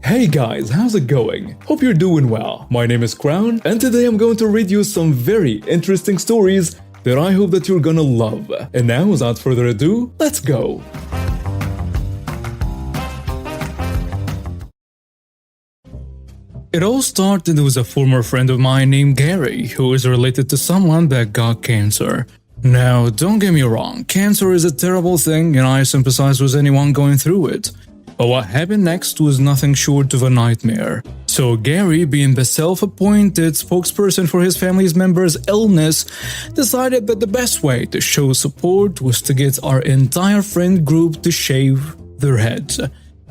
Hey guys, how's it going? Hope you're doing well. My name is Crown, and today I'm going to read you some very interesting stories that I hope that you're gonna love. And now, without further ado, let's go! It all started with a former friend of mine named Gary, who is related to someone that got cancer. Now, don't get me wrong, cancer is a terrible thing and I sympathize with anyone going through it. But what happened next was nothing short of a nightmare. So Gary, being the self-appointed spokesperson for his family's member's illness, decided that the best way to show support was to get our entire friend group to shave their heads.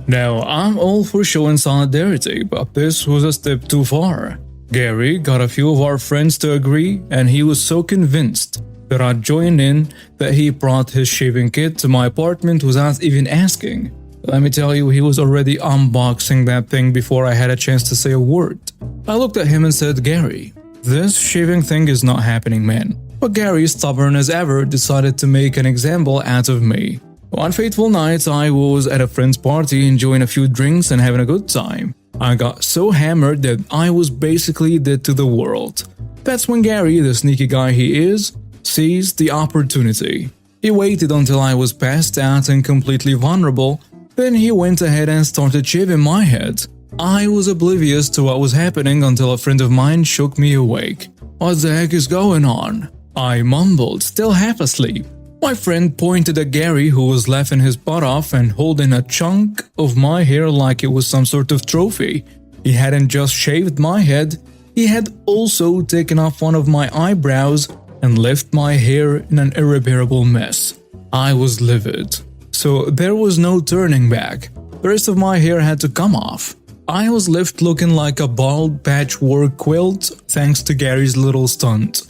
Now, I'm all for showing solidarity, but this was a step too far. Gary got a few of our friends to agree, and he was so convinced that I'd join in that he brought his shaving kit to my apartment without even asking. Let me tell you, he was already unboxing that thing before I had a chance to say a word. I looked at him and said, "Gary, this shaving thing is not happening, man." But Gary, stubborn as ever, decided to make an example out of me. One fateful night, I was at a friend's party enjoying a few drinks and having a good time. I got so hammered that I was basically dead to the world. That's when Gary, the sneaky guy he is, seized the opportunity. He waited until I was passed out and completely vulnerable. Then he went ahead and started shaving my head. I was oblivious to what was happening until a friend of mine shook me awake. "What the heck is going on?" I mumbled, still half asleep. My friend pointed at Gary, who was laughing his butt off and holding a chunk of my hair like it was some sort of trophy. He hadn't just shaved my head, he had also taken off one of my eyebrows and left my hair in an irreparable mess. I was livid. So there was no turning back. The rest of my hair had to come off. I was left looking like a bald patchwork quilt thanks to Gary's little stunt.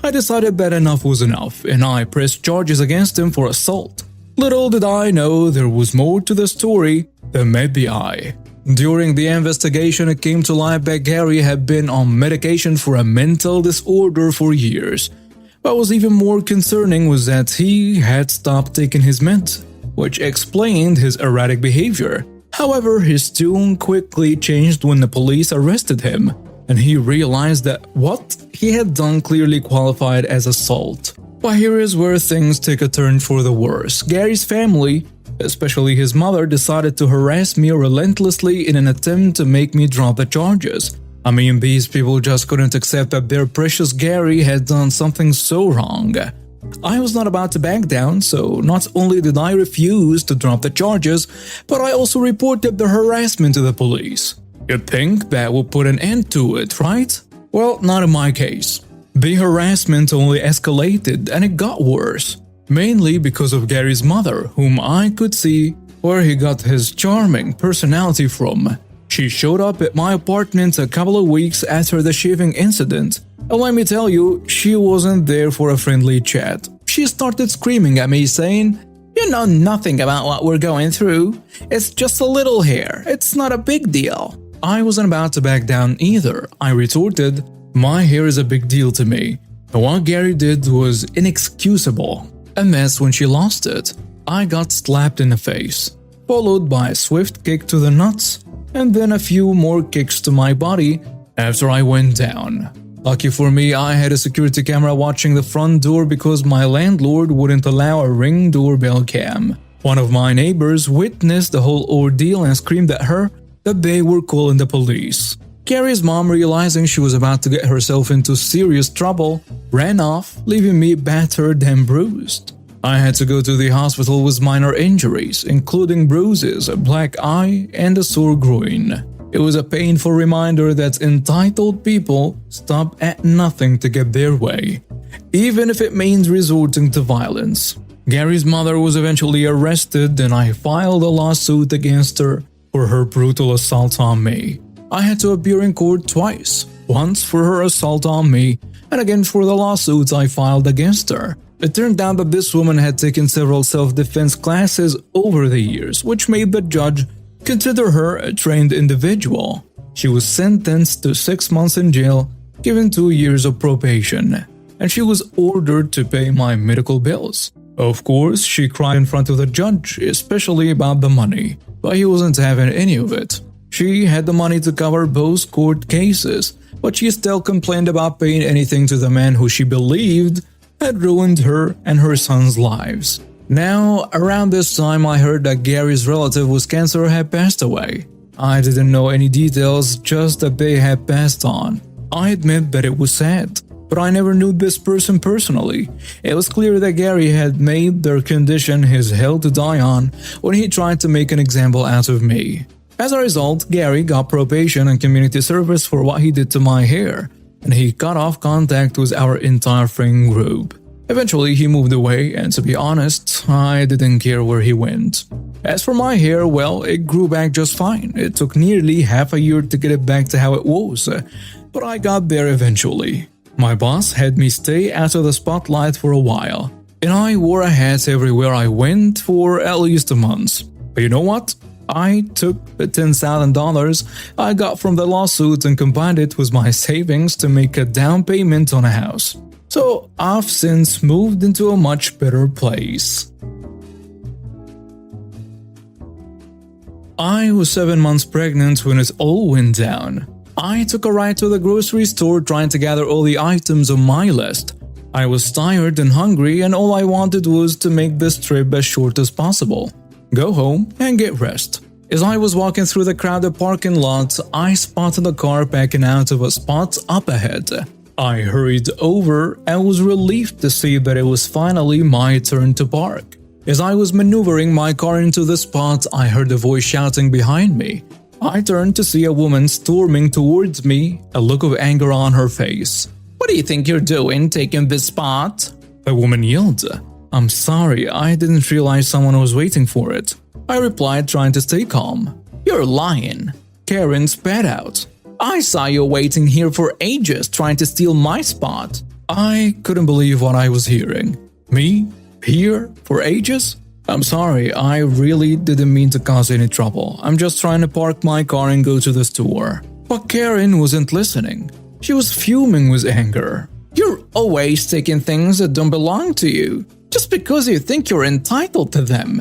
I decided that enough was enough and I pressed charges against him for assault. Little did I know there was more to the story than met the eye. During the investigation, it came to light that Gary had been on medication for a mental disorder for years. What was even more concerning was that he had stopped taking his meds, which explained his erratic behavior. However, his tune quickly changed when the police arrested him, and he realized that what he had done clearly qualified as assault. But here is where things take a turn for the worse. Gary's family, especially his mother, decided to harass me relentlessly in an attempt to make me drop the charges. I mean, these people just couldn't accept that their precious Gary had done something so wrong. I was not about to back down, so not only did I refuse to drop the charges, but I also reported the harassment to the police. You'd think that would put an end to it, right? Well, not in my case. The harassment only escalated and it got worse, mainly because of Gary's mother, whom I could see where he got his charming personality from. She showed up at my apartment a couple of weeks after the shaving incident. And let me tell you, she wasn't there for a friendly chat. She started screaming at me saying, "You know nothing about what we're going through. It's just a little hair. It's not a big deal." I wasn't about to back down either. I retorted, "My hair is a big deal to me. And what Gary did was inexcusable." And that's when she lost it. I got slapped in the face, followed by a swift kick to the nuts, and then a few more kicks to my body after I went down. Lucky for me, I had a security camera watching the front door because my landlord wouldn't allow a Ring doorbell cam. One of my neighbors witnessed the whole ordeal and screamed at her that they were calling the police. Gary's mom, realizing she was about to get herself into serious trouble, ran off, leaving me battered and bruised. I had to go to the hospital with minor injuries, including bruises, a black eye, and a sore groin. It was a painful reminder that entitled people stop at nothing to get their way, even if it means resorting to violence. Gary's mother was eventually arrested and I filed a lawsuit against her for her brutal assault on me. I had to appear in court twice, once for her assault on me and again for the lawsuits I filed against her. It turned out that this woman had taken several self-defense classes over the years, which made the judge consider her a trained individual. She was sentenced to 6 months in jail, given 2 years of probation, and she was ordered to pay my medical bills. Of course, she cried in front of the judge, especially about the money, but he wasn't having any of it. She had the money to cover both court cases, but she still complained about paying anything to the man who she believed had ruined her and her son's lives. Now, around this time, I heard that Gary's relative with cancer had passed away. I didn't know any details, just that they had passed on. I admit that it was sad, but I never knew this person personally. It was clear that Gary had made their condition his hill to die on when he tried to make an example out of me. As a result, Gary got probation and community service for what he did to my hair, and he cut off contact with our entire friend group. Eventually, he moved away, and to be honest, I didn't care where he went. As for my hair, well, it grew back just fine. It took nearly half a year to get it back to how it was, but I got there eventually. My boss had me stay out of the spotlight for a while, and I wore a hat everywhere I went for at least a month. But you know what? I took the $10,000 I got from the lawsuit and combined it with my savings to make a down payment on a house. So I've since moved into a much better place. I was 7 months pregnant when it all went down. I took a ride to the grocery store trying to gather all the items on my list. I was tired and hungry, and all I wanted was to make this trip as short as possible. Go home and get rest. As I was walking through the crowded parking lot, I spotted a car backing out of a spot up ahead. I hurried over and was relieved to see that it was finally my turn to park. As I was maneuvering my car into the spot, I heard a voice shouting behind me. I turned to see a woman storming towards me, a look of anger on her face. "What do you think you're doing, taking this spot?" The woman yelled. "I'm sorry, I didn't realize someone was waiting for it," I replied, trying to stay calm. "You're lying," Karen spat out. "I saw you waiting here for ages trying to steal my spot." I couldn't believe what I was hearing. Me? Here? For ages? "I'm sorry, I really didn't mean to cause any trouble. I'm just trying to park my car and go to the store." But Karen wasn't listening. She was fuming with anger. "You're always taking things that don't belong to you, just because you think you're entitled to them.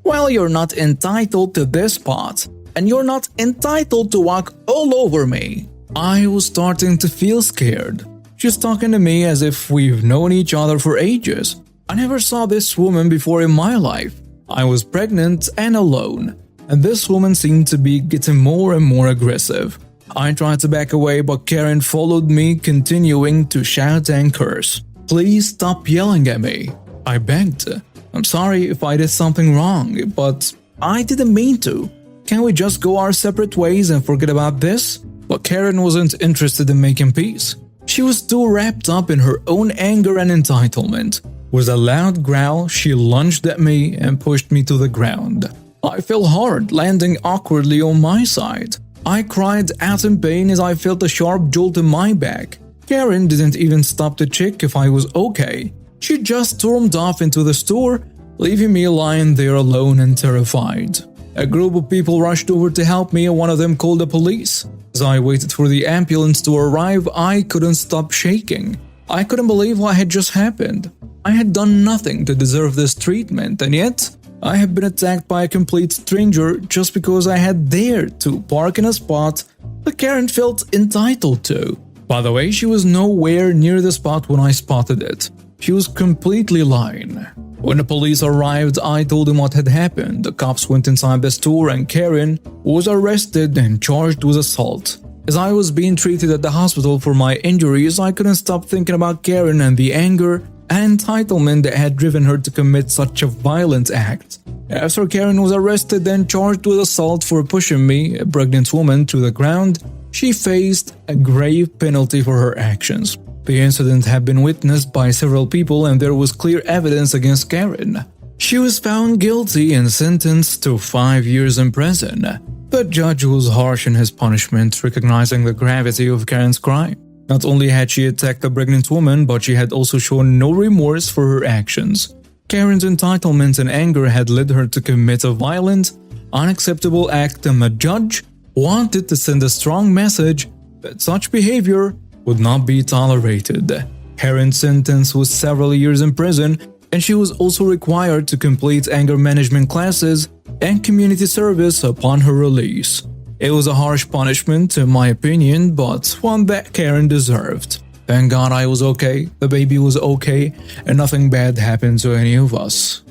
Well, you're not entitled to this spot, and you're not entitled to walk all over me." I was starting to feel scared. She's talking to me as if we've known each other for ages. I never saw this woman before in my life. I was pregnant and alone, and this woman seemed to be getting more and more aggressive. I tried to back away, but Karen followed me, continuing to shout and curse. "Please stop yelling at me," I begged. "I'm sorry if I did something wrong, but I didn't mean to. Can we just go our separate ways and forget about this?" But Karen wasn't interested in making peace. She was too wrapped up in her own anger and entitlement. With a loud growl, she lunged at me and pushed me to the ground. I fell hard, landing awkwardly on my side. I cried out in pain as I felt a sharp jolt in my back. Karen didn't even stop to check if I was okay. She just stormed off into the store, leaving me lying there alone and terrified. A group of people rushed over to help me, and one of them called the police. As I waited for the ambulance to arrive, I couldn't stop shaking. I couldn't believe what had just happened. I had done nothing to deserve this treatment, and yet I had been attacked by a complete stranger just because I had dared to park in a spot that Karen felt entitled to. By the way, she was nowhere near the spot when I spotted it. She was completely lying. When the police arrived, I told them what had happened. The cops went inside the store and Karen was arrested and charged with assault. As I was being treated at the hospital for my injuries, I couldn't stop thinking about Karen and the anger and entitlement that had driven her to commit such a violent act. After Karen was arrested and charged with assault for pushing me, a pregnant woman, to the ground, she faced a grave penalty for her actions. The incident had been witnessed by several people and there was clear evidence against Karen. She was found guilty and sentenced to 5 years in prison. The judge was harsh in his punishment, recognizing the gravity of Karen's crime. Not only had she attacked a pregnant woman, but she had also shown no remorse for her actions. Karen's entitlement and anger had led her to commit a violent, unacceptable act, and the judge wanted to send a strong message that such behavior would not be tolerated. Karen's sentence was several years in prison, and she was also required to complete anger management classes and community service upon her release. It was a harsh punishment in my opinion, but one that Karen deserved. Thank God I was okay, the baby was okay, and nothing bad happened to any of us.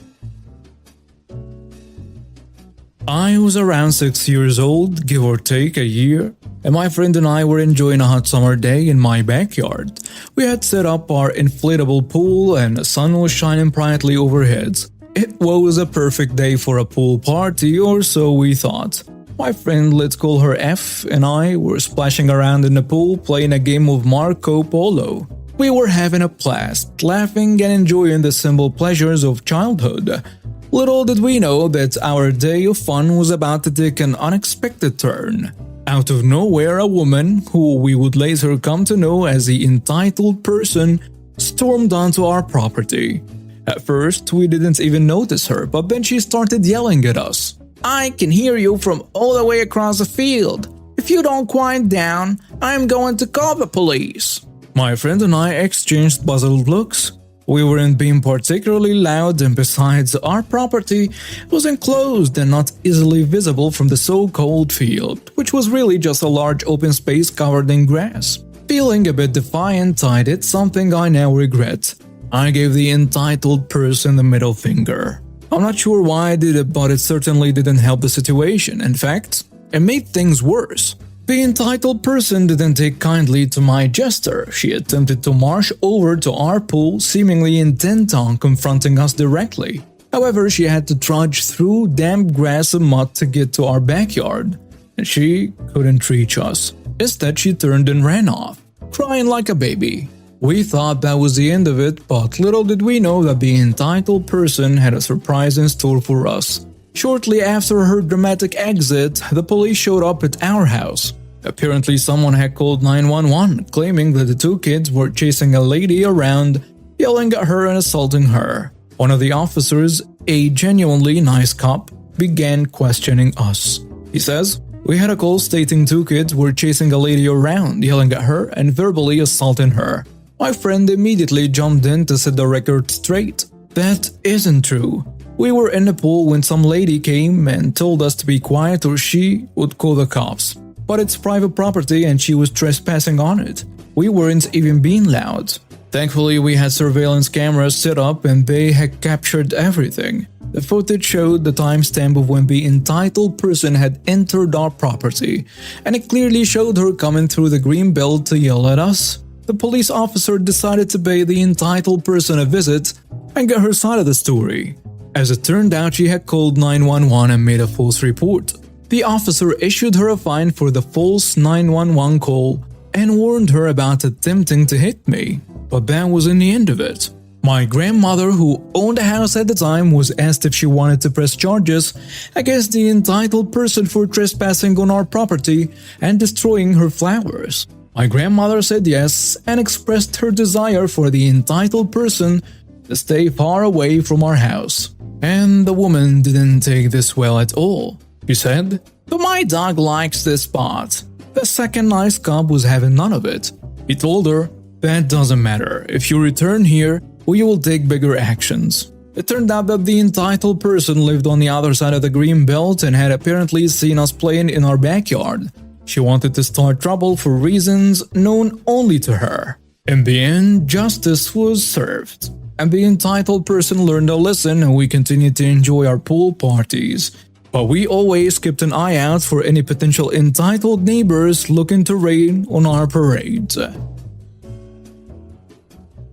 I was around 6 years old, give or take a year, and my friend and I were enjoying a hot summer day in my backyard. We had set up our inflatable pool and the sun was shining brightly overhead. It was a perfect day for a pool party, or so we thought. My friend, let's call her F, and I were splashing around in the pool playing a game of Marco Polo. We were having a blast, laughing and enjoying the simple pleasures of childhood. Little did we know that our day of fun was about to take an unexpected turn. Out of nowhere, a woman, who we would later come to know as the entitled person, stormed onto our property. At first, we didn't even notice her, but then she started yelling at us. "I can hear you from all the way across the field. If you don't quiet down, I'm going to call the police." My friend and I exchanged puzzled looks. We weren't being particularly loud, and besides, our property was enclosed and not easily visible from the so-called field, which was really just a large open space covered in grass. Feeling a bit defiant, I did something I now regret. I gave the entitled person the middle finger. I'm not sure why I did it, but it certainly didn't help the situation. In fact, it made things worse. The entitled person didn't take kindly to my gesture. She attempted to march over to our pool, seemingly intent on confronting us directly. However, she had to trudge through damp grass and mud to get to our backyard, and she couldn't reach us. Instead, she turned and ran off, crying like a baby. We thought that was the end of it, but little did we know that the entitled person had a surprise in store for us. Shortly after her dramatic exit, the police showed up at our house. Apparently, someone had called 911, claiming that the two kids were chasing a lady around, yelling at her and assaulting her. One of the officers, a genuinely nice cop, began questioning us. He says, "We had a call stating two kids were chasing a lady around, yelling at her and verbally assaulting her." My friend immediately jumped in to set the record straight. That isn't true. We were in the pool when some lady came and told us to be quiet or she would call the cops. But it's private property and she was trespassing on it. We weren't even being loud. Thankfully, we had surveillance cameras set up and they had captured everything. The footage showed the timestamp of when the entitled person had entered our property, and it clearly showed her coming through the green belt to yell at us. The police officer decided to pay the entitled person a visit and get her side of the story. As it turned out, she had called 911 and made a false report. The officer issued her a fine for the false 911 call and warned her about attempting to hit me. But that wasn't the end of it. My grandmother, who owned a house at the time, was asked if she wanted to press charges against the entitled person for trespassing on our property and destroying her flowers. My grandmother said yes and expressed her desire for the entitled person to stay far away from our house. And the woman didn't take this well at all. She said, "But my dog likes this spot." The second nice cop was having none of it. He told her, "That doesn't matter. If you return here, we will take bigger actions." It turned out that the entitled person lived on the other side of the green belt and had apparently seen us playing in our backyard. She wanted to start trouble for reasons known only to her. In the end, justice was served, and the entitled person learned a lesson, and we continued to enjoy our pool parties. But we always kept an eye out for any potential entitled neighbors looking to rain on our parades.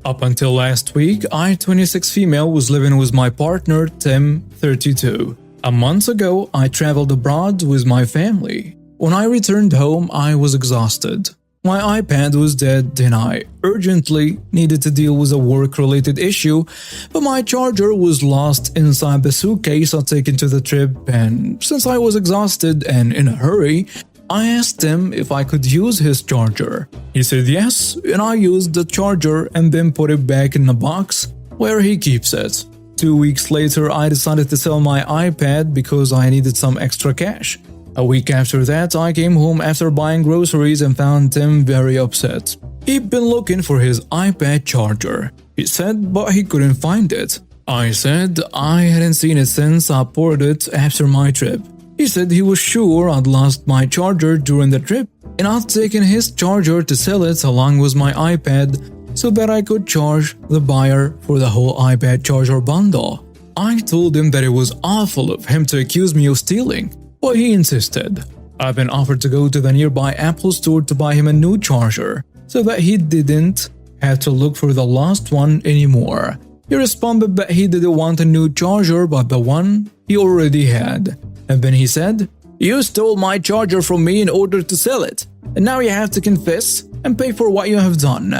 Up until last week, I, 26 female, was living with my partner, Tim, 32. A month ago, I traveled abroad with my family. When I returned home, I was exhausted. My iPad was dead and I urgently needed to deal with a work-related issue, but my charger was lost inside the suitcase I'd taken to the trip, and since I was exhausted and in a hurry, I asked him if I could use his charger. He said yes, and I used the charger and then put it back in the box where he keeps it. 2 weeks later, I decided to sell my iPad because I needed some extra cash. A week after that, I came home after buying groceries and found Tim very upset. He'd been looking for his iPad charger, he said, but he couldn't find it. I said I hadn't seen it since I bought it after my trip. He said he was sure I'd lost my charger during the trip and I'd taken his charger to sell it along with my iPad so that I could charge the buyer for the whole iPad charger bundle. I told him that it was awful of him to accuse me of stealing, but he insisted. I've been offered to go to the nearby Apple store to buy him a new charger so that he didn't have to look for the lost one anymore. He responded that he didn't want a new charger but the one he already had. And then he said, "You stole my charger from me in order to sell it, and now you have to confess and pay for what you have done."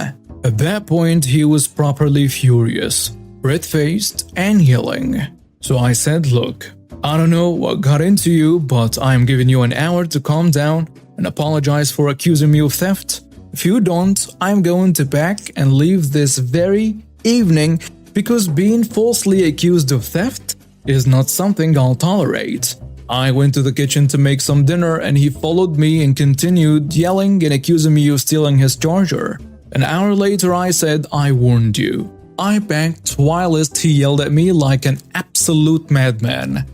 At that point, he was properly furious, red-faced, and yelling. So I said, "Look, I don't know what got into you, but I'm giving you an hour to calm down and apologize for accusing me of theft. If you don't, I'm going to pack and leave this very evening because being falsely accused of theft is not something I'll tolerate." I went to the kitchen to make some dinner and he followed me and continued yelling and accusing me of stealing his charger. An hour later I said, "I warned you." I packed whilst he yelled at me like an absolute madman,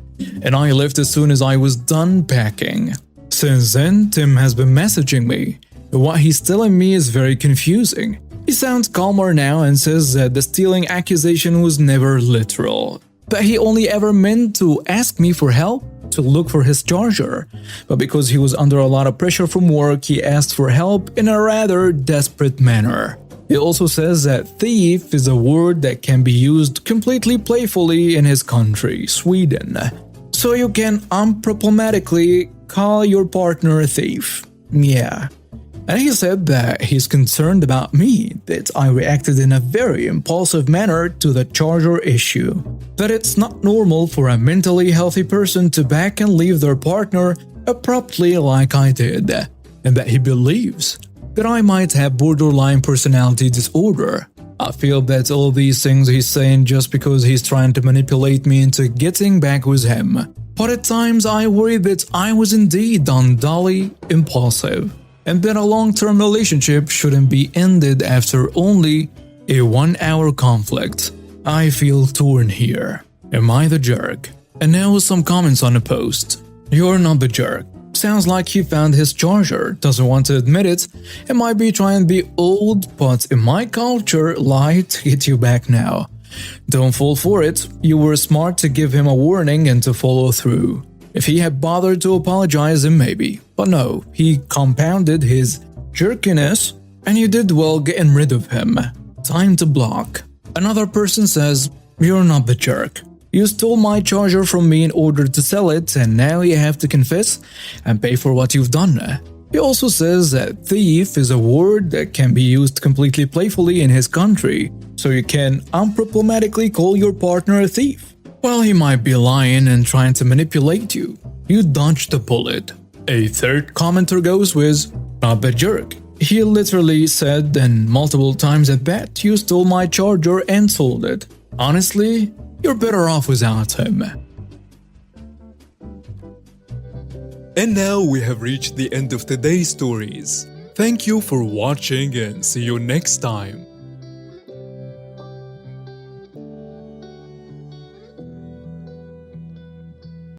and I left as soon as I was done packing. Since then, Tim has been messaging me. What he's telling me is very confusing. He sounds calmer now and says that the stealing accusation was never literal, that he only ever meant to ask me for help to look for his charger, but because he was under a lot of pressure from work, he asked for help in a rather desperate manner. He also says that thief is a word that can be used completely playfully in his country, Sweden. So you can unproblematically call your partner a thief. Yeah. And he said that he's concerned about me, that I reacted in a very impulsive manner to the charger issue, that it's not normal for a mentally healthy person to back and leave their partner abruptly like I did, and that he believes that I might have borderline personality disorder. I feel that all these things he's saying just because he's trying to manipulate me into getting back with him. But at times I worry that I was indeed unduly impulsive, and that a long-term relationship shouldn't be ended after only a 1-hour conflict. I feel torn here. Am I the jerk? And now with some comments on the post. You're not the jerk. Sounds like he found his charger, doesn't want to admit it, and might be trying to be old, but in my culture, light hit you back now. Don't fall for it. You were smart to give him a warning and to follow through. If he had bothered to apologize, then maybe. But no, he compounded his jerkiness, and you did well getting rid of him. Time to block. Another person says, "You're not the jerk. You stole my charger from me in order to sell it, and now you have to confess and pay for what you've done." He also says that thief is a word that can be used completely playfully in his country, so you can unproblematically call your partner a thief. Well, he might be lying and trying to manipulate you. You dodged the bullet. A third commenter goes with, "Not the jerk. He literally said, and multiple times at that, you stole my charger and sold it. Honestly, you're better off without him." And now we have reached the end of today's stories. Thank you for watching and see you next time.